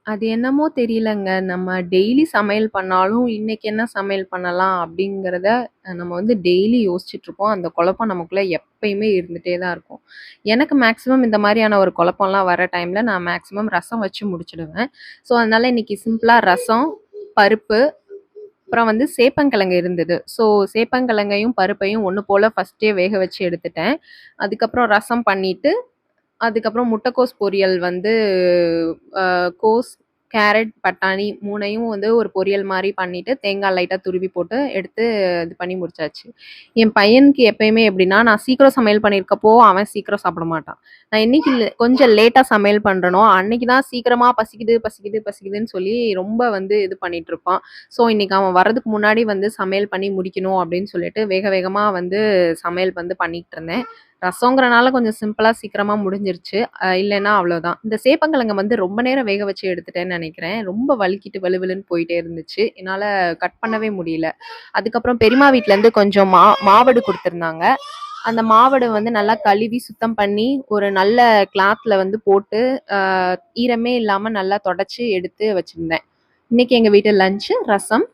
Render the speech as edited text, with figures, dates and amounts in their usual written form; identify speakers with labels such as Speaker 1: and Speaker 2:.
Speaker 1: அது என்னமோ தெரியலங்க. நம்ம டெய்லி சமையல் பண்ணாலும், இன்னைக்கு என்ன சமையல் பண்ணலாம் அப்படிங்கிறத நம்ம வந்து டெய்லி யோசிச்சுட்ருப்போம். அந்த குழப்பம் நமக்குள்ள எப்பயுமே இருந்துட்டே தான் இருக்கும். எனக்கு மேக்ஸிமம் இந்த மாரியான ஒரு குழப்பம்லாம் வர டைம்ல நான் மேக்ஸிமம் ரசம் வச்சு முடிச்சுடுவேன். ஸோ, அதனால இன்னைக்கு சிம்பிளா ரசம், பருப்பு, அப்புறம் வந்து சேப்பங்கிழங்கு இருந்தது. ஸோ, சேப்பங்கிழங்கையும், பருப்பையும் ஒண்ணு போல ஃபர்ஸ்ட்டே வேக வச்சு எடுத்துட்டேன். அதுக்கப்புறம் ரசம் பண்ணிட்டு அதுக்கப்புறம் முட்டைக்கோஸ் பொரியல் வந்து கோஸ், கேரட், பட்டாணி 3யும் வந்து ஒரு பொரியல் மாரி பண்ணிட்டு, தேங்காய் லைட்டா துருவி போட்டு எடுத்து இது பண்ணி முடிச்சாச்சு. என் பையனுக்கு எப்பயுமே எப்படின்னா, நான் சீக்கிரம் சமையல் பண்ணியிருக்கப்போ, அவன் சீக்கிரம் சாப்பிட மாட்டான். நான் என்னைக்கு கொஞ்சம் லேட்டா சமையல் பண்றேனோ, அன்னைக்கு தான் சீக்கிரமா பசிக்குது, பசிக்குது, பசிக்குதுன்னு சொல்லி ரொம்ப வந்து இது பண்ணிட்டுருப்பான். ஸோ, இன்னைக்கு அவன் வர்றதுக்கு முன்னாடி வந்து சமையல் பண்ணி முடிக்கணும் அப்படின்னு சொல்லிட்டு, வேக வேகமா வந்து சமையல் வந்து பண்ணிட்டுருந்தேன். ரசங்கிறனால கொஞ்சம் சிம்பிளா சீக்கிரமா முடிஞ்சிருச்சு. இல்லன்னா அவ்வளோதான். இந்த சேப்பங்கிழங்க வந்து ரொம்ப நேரம் வேக வச்சு எடுத்துட்டேன்னு நெனைக்கிறேன். ரொம்ப வழுக்கிட்டு வழுவழுன்னு போயிட்டே இருந்துச்சு. என்னால கட் பண்ணவே முடியல. அதுக்கப்புறம் பெரியம்மா வீட்லேருந்து கொஞ்சம் மாவடு குடுத்துருந்தாங்க. அந்த மாவடு வந்து நல்லா கழுவி சுத்தம் பண்ணி, ஒரு நல்ல கிளாத்ல வந்து போட்டு, அ ஈரமே இல்லாம நல்லா தொடச்சு எடுத்து வச்சிருந்தேன். இன்னைக்கு எங்க வீட்டு லஞ்ச் ரசம்